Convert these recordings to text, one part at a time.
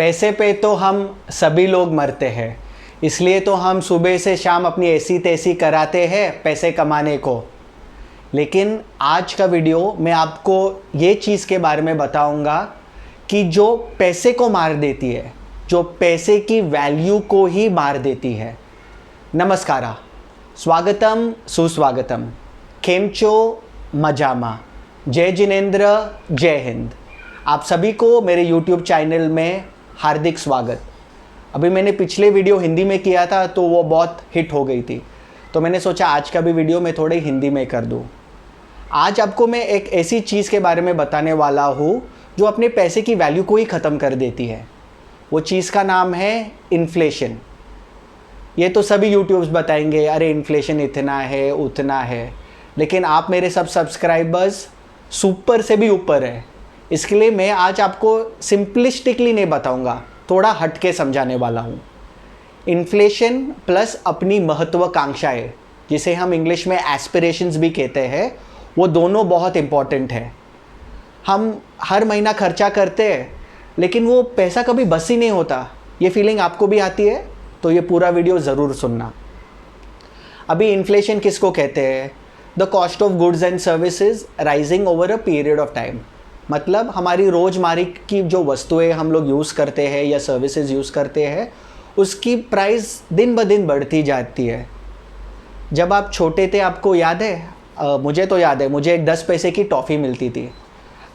पैसे पे तो हम सभी लोग मरते हैं, इसलिए तो हम सुबह से शाम अपनी ऐसी तैसी कराते हैं पैसे कमाने को। लेकिन आज का वीडियो मैं आपको ये चीज़ के बारे में बताऊंगा कि जो पैसे को मार देती है, जो पैसे की वैल्यू को ही मार देती है। नमस्कारा, स्वागतम सुस्वागतम, खेमचो मजामा, जय जिनेंद्र, जय हिंद। आप सभी को मेरे YouTube चैनल में हार्दिक स्वागत। अभी मैंने पिछले वीडियो हिंदी में किया था तो वो बहुत हिट हो गई थी, तो मैंने सोचा आज का भी वीडियो मैं थोड़े हिंदी में कर दूँ। आज आपको मैं एक ऐसी चीज़ के बारे में बताने वाला हूँ जो अपने पैसे की वैल्यू को ही ख़त्म कर देती है। वो चीज़ का नाम है इन्फ्लेशन। ये तो सभी यूट्यूब्स बताएंगे, अरे इन्फ्लेशन इतना है उतना है, लेकिन आप मेरे सब सब्सक्राइबर्स सुपर से भी ऊपर है। इसके लिए मैं आज आपको सिंपलिस्टिकली नहीं बताऊंगा, थोड़ा हट के समझाने वाला हूँ। इन्फ्लेशन प्लस अपनी महत्वाकांक्षाएं, जिसे हम इंग्लिश में एस्पिरेशंस भी कहते हैं, वो दोनों बहुत इम्पॉर्टेंट है। हम हर महीना खर्चा करते हैं लेकिन वो पैसा कभी बस ही नहीं होता। ये फीलिंग आपको भी आती है? तो ये पूरा वीडियो ज़रूर सुनना। अभी इन्फ्लेशन किसको कहते हैं? The cost of goods and services rising over a period of time. मतलब हमारी रोज़मर्रा की जो वस्तुएं हम लोग यूज़ करते हैं या सर्विसेज यूज़ करते हैं, उसकी प्राइस दिन ब दिन बढ़ती जाती है। जब आप छोटे थे, आपको याद है? मुझे तो याद है, मुझे एक 10 पैसे की टॉफ़ी मिलती थी।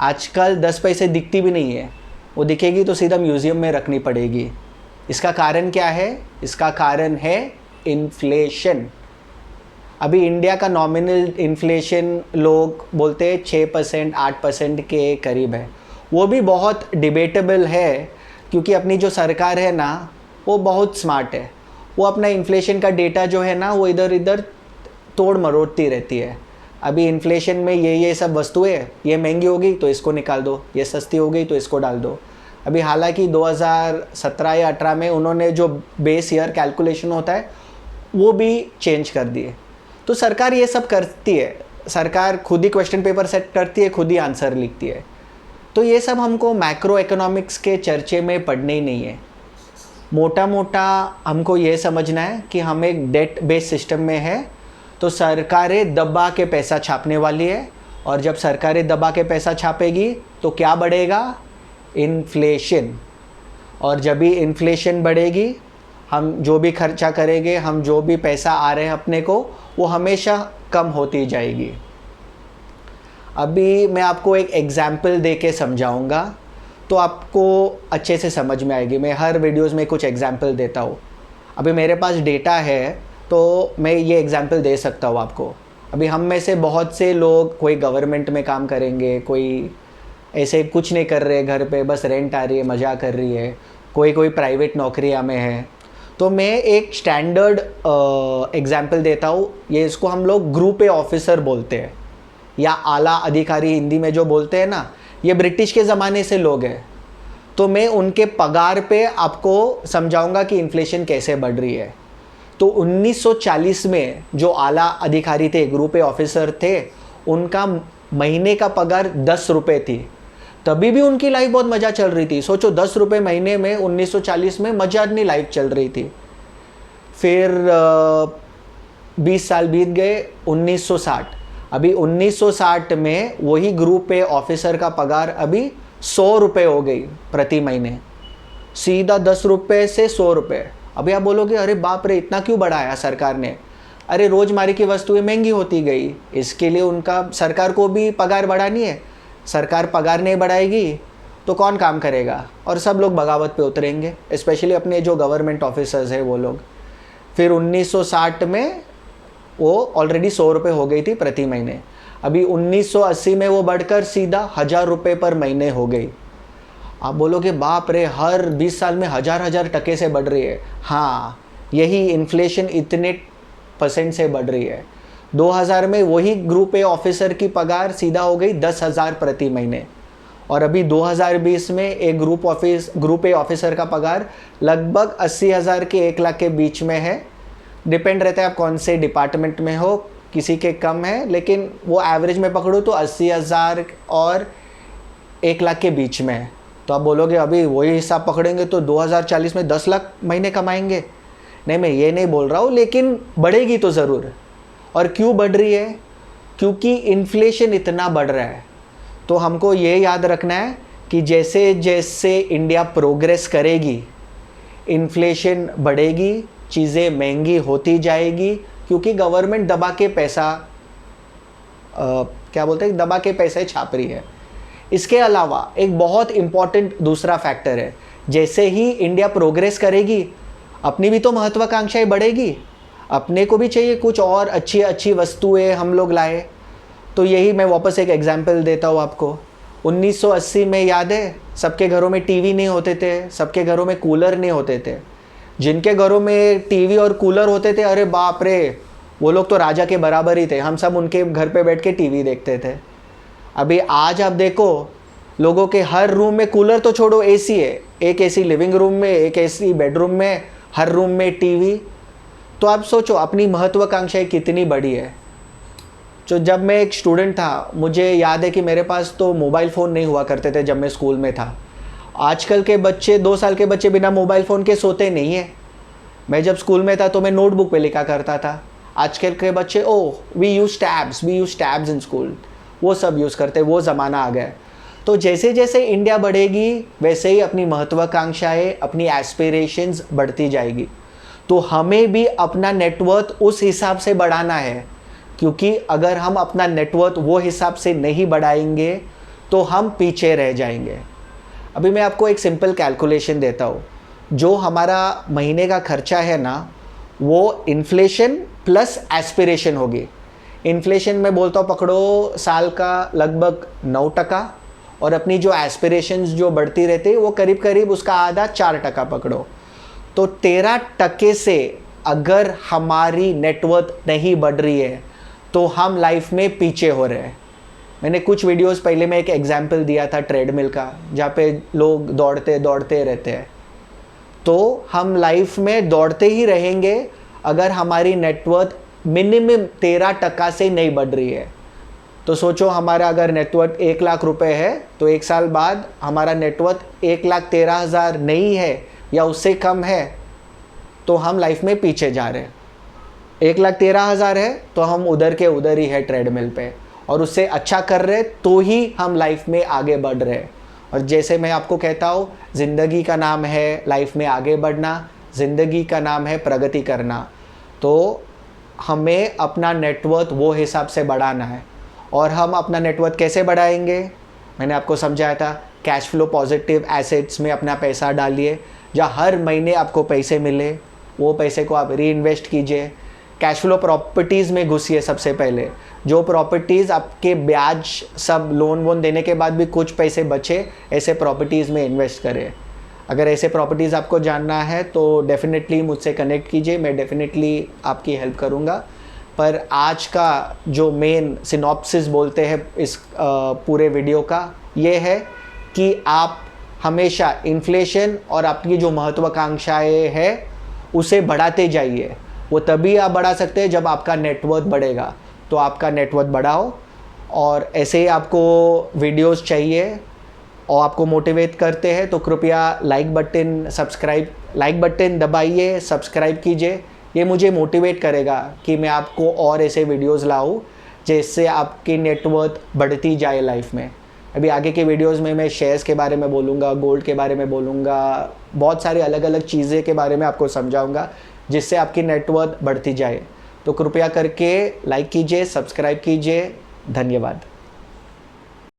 आजकल 10 पैसे दिखती भी नहीं है, वो दिखेगी तो सीधा म्यूज़ियम में रखनी पड़ेगी। इसका कारण क्या है? इसका कारण है इन्फ्लेशन। अभी इंडिया का नॉमिनल इन्फ्लेशन लोग बोलते हैं 6%, 8% के करीब है। वो भी बहुत डिबेटेबल है, क्योंकि अपनी जो सरकार है ना, वो बहुत स्मार्ट है। वो अपना इन्फ्लेशन का डेटा जो है ना, वो इधर इधर तोड़ मरोड़ती रहती है। अभी इन्फ्लेशन में ये सब वस्तुएं, ये महंगी हो गई तो इसको निकाल दो, ये सस्ती हो गई तो इसको डाल दो। अभी हालांकि 2017 या 18 में उन्होंने जो बेस ईयर कैलकुलेशन होता है वो भी चेंज कर दिए। तो सरकार ये सब करती है, सरकार खुद ही क्वेश्चन पेपर सेट करती है, खुद ही आंसर लिखती है। तो ये सब हमको मैक्रो इकोनॉमिक्स के चर्चे में पढ़ने ही नहीं है। मोटा मोटा हमको ये समझना है कि हम एक डेट बेस्ड सिस्टम में है, तो सरकारें दबा के पैसा छापने वाली है, और जब सरकारें दबा के पैसा छापेगी तो क्या बढ़ेगा? इन्फ्लेशन। और जब भी इन्फ्लेशन बढ़ेगी, हम जो भी खर्चा करेंगे, हम जो भी पैसा आ रहे हैं अपने को, वो हमेशा कम होती जाएगी। अभी मैं आपको एक एग्जाम्पल दे के समझाऊँगा तो आपको अच्छे से समझ में आएगी। मैं हर वीडियोज़ में कुछ एग्जाम्पल देता हूँ। अभी मेरे पास डेटा है तो मैं ये एग्जाम्पल दे सकता हूँ आपको। अभी हम में से बहुत से लोग, कोई गवर्नमेंट में काम करेंगे, कोई ऐसे कुछ नहीं कर रहे, घर पे बस रेंट आ रही है, मज़ा कर रही है, कोई प्राइवेट नौकरियाँ में है। तो मैं एक स्टैंडर्ड एग्जाम्पल देता हूँ। ये इसको हम लोग ग्रुप ए ऑफिसर बोलते हैं, या आला अधिकारी हिंदी में जो बोलते हैं ना, ये ब्रिटिश के ज़माने से लोग हैं। तो मैं उनके पगार पे आपको समझाऊंगा कि इन्फ्लेशन कैसे बढ़ रही है। तो 1940 में जो आला अधिकारी थे, ग्रुप ए ऑफिसर थे, उनका महीने का पगार 10 रुपये थी। तभी भी उनकी लाइफ बहुत मज़ा चल रही थी। सोचो, 10 रुपये महीने में 1940 में मज़ा अपनी लाइफ चल रही थी। फिर 20 साल बीत गए, 1960। अभी 1960 में वही ग्रुप ए ऑफिसर का पगार अभी 100 रुपये हो गई प्रति महीने, सीधा 10 रुपये से 100 रुपये। अभी आप बोलोगे, अरे बाप रे, इतना क्यों बढ़ाया सरकार ने? अरे रोज़मर्रा की वस्तुएं महंगी होती गई, इसके लिए उनका सरकार को भी पगार बढ़ानी है। सरकार पगार नहीं बढ़ाएगी तो कौन काम करेगा? और सब लोग बगावत पे उतरेंगे, स्पेशली अपने जो गवर्नमेंट ऑफिसर्स हैं वो लोग। फिर 1960 में वो ऑलरेडी 100 रुपये हो गई थी प्रति महीने। अभी 1980 में वो बढ़कर सीधा 1000 रुपये पर महीने हो गई। आप बोलोगे, बाप रे, हर 20 साल में 1000 टके से बढ़ रही है। हाँ, यही इन्फ्लेशन इतने % से बढ़ रही है। 2000 में वही ग्रुप ए ऑफिसर की पगार सीधा हो गई 10,000 प्रति महीने, और अभी 2020 में एक ग्रुप ए ऑफिसर का पगार लगभग 80,000 के 1 लाख के बीच में है। डिपेंड रहता है आप कौन से डिपार्टमेंट में हो, किसी के कम है, लेकिन वो एवरेज में पकड़ो तो 80,000 और 1 लाख के बीच में है। तो आप बोलोगे अभी वही हिसाब पकड़ेंगे तो 2040 में 10 लाख महीने कमाएंगे। नहीं, मैं ये नहीं बोल रहा हूँ, लेकिन बढ़ेगी तो ज़रूर। और क्यों बढ़ रही है? क्योंकि इन्फ्लेशन इतना बढ़ रहा है। तो हमको ये याद रखना है कि जैसे जैसे इंडिया प्रोग्रेस करेगी, इन्फ्लेशन बढ़ेगी, चीज़ें महंगी होती जाएगी, क्योंकि गवर्नमेंट दबा के पैसा क्या बोलते हैं, दबा के पैसे छाप रही है। इसके अलावा एक बहुत इम्पॉर्टेंट दूसरा फैक्टर है, जैसे ही इंडिया प्रोग्रेस करेगी अपनी भी तो महत्वाकांक्षाएं बढ़ेगी, अपने को भी चाहिए कुछ और अच्छी अच्छी वस्तुएं हम लोग लाए। तो यही मैं वापस एक एग्जांपल देता हूँ आपको। 1980 में याद है, सबके घरों में टीवी नहीं होते थे, सबके घरों में कूलर नहीं होते थे। जिनके घरों में टीवी और कूलर होते थे, अरे बाप रे, वो लोग तो राजा के बराबर ही थे। हम सब उनके घर पे बैठ के टीवी देखते थे। अभी आज आप देखो, लोगों के हर रूम में, कूलर तो छोड़ो, एसी है, एक एसी लिविंग रूम में, एक एसी बेडरूम में, हर रूम में टीवी। तो आप सोचो अपनी महत्वाकांक्षाएं कितनी बड़ी है। तो जब मैं एक स्टूडेंट था, मुझे याद है कि मेरे पास तो मोबाइल फ़ोन नहीं हुआ करते थे जब मैं स्कूल में था। आजकल के बच्चे, 2 साल के बच्चे बिना मोबाइल फ़ोन के सोते नहीं हैं। मैं जब स्कूल में था तो मैं नोटबुक पे लिखा करता था। आजकल के बच्चे, we use tabs in school, वो सब यूज़ करते, वो ज़माना आ गया। तो जैसे जैसे इंडिया बढ़ेगी वैसे ही अपनी महत्वाकांक्षाएं, अपनी एस्पिरेशंस बढ़ती जाएगी। तो हमें भी अपना नेटवर्थ उस हिसाब से बढ़ाना है, क्योंकि अगर हम अपना नेटवर्थ वो हिसाब से नहीं बढ़ाएंगे तो हम पीछे रह जाएंगे। अभी मैं आपको एक सिंपल कैलकुलेशन देता हूँ। जो हमारा महीने का खर्चा है ना, वो इन्फ्लेशन प्लस एस्पिरेशन होगी। इन्फ्लेशन में बोलता हूँ पकड़ो साल का लगभग 9%, और अपनी जो एस्पिरेशंस जो बढ़ती रहती है वो करीब करीब उसका आधा 4% पकड़ो। तो 13% से अगर हमारी नेटवर्थ नहीं बढ़ रही है तो हम लाइफ में पीछे हो रहे हैं। मैंने कुछ वीडियोस पहले में एक एग्जाम्पल दिया था ट्रेडमिल का, जहाँ पे लोग दौड़ते दौड़ते रहते हैं। तो हम लाइफ में दौड़ते ही रहेंगे अगर हमारी नेटवर्थ मिनिमम 13% से नहीं बढ़ रही है। तो सोचो, हमारा अगर नेटवर्थ 1 लाख रुपए है तो 1 साल बाद हमारा नेटवर्थ 1,13,000 नहीं है या उससे कम है, तो हम लाइफ में पीछे जा रहे हैं। 1,13,000 है तो हम उधर के उधर ही है ट्रेडमिल पे, और उससे अच्छा कर रहे तो ही हम लाइफ में आगे बढ़ रहे हैं। और जैसे मैं आपको कहता हूँ, ज़िंदगी का नाम है लाइफ में आगे बढ़ना, ज़िंदगी का नाम है प्रगति करना। तो हमें अपना नेटवर्थ वो हिसाब से बढ़ाना है। और हम अपना नेटवर्थ कैसे बढ़ाएंगे? मैंने आपको समझाया था, कैश फ्लो पॉजिटिव एसेट्स में अपना पैसा डालिए, जहाँ हर महीने आपको पैसे मिले, वो पैसे को आप री इन्वेस्ट कीजिए। कैश फ्लो प्रॉपर्टीज़ में घुसिए सबसे पहले। जो प्रॉपर्टीज़ आपके ब्याज सब लोन वोन देने के बाद भी कुछ पैसे बचे, ऐसे प्रॉपर्टीज़ में इन्वेस्ट करें। अगर ऐसे प्रॉपर्टीज़ आपको जानना है तो डेफिनेटली मुझसे कनेक्ट कीजिए, मैं डेफिनेटली आपकी हेल्प करूँगा। पर आज का जो मेन सिनॉप्सिस बोलते हैं इस पूरे वीडियो का, ये है कि आप हमेशा इन्फ्लेशन और आपकी जो महत्वाकांक्षाएं हैं उसे बढ़ाते जाइए। वो तभी आप बढ़ा सकते हैं जब आपका नेटवर्थ बढ़ेगा। तो आपका नेटवर्थ बढ़ाओ, और ऐसे ही आपको वीडियोस चाहिए और आपको मोटिवेट करते हैं तो कृपया लाइक बटन दबाइए, सब्सक्राइब कीजिए। ये मुझे मोटिवेट करेगा कि मैं आपको और ऐसे वीडियोस लाऊं जिससे आपकी नेटवर्थ बढ़ती जाए लाइफ में। अभी आगे के वीडियोस में मैं शेयर्स के बारे में बोलूँगा, गोल्ड के बारे में बोलूँगा, बहुत सारी अलग अलग चीज़ें के बारे में आपको समझाऊँगा जिससे आपकी नेटवर्थ बढ़ती जाए। तो कृपया करके लाइक कीजिए, सब्सक्राइब कीजिए। धन्यवाद।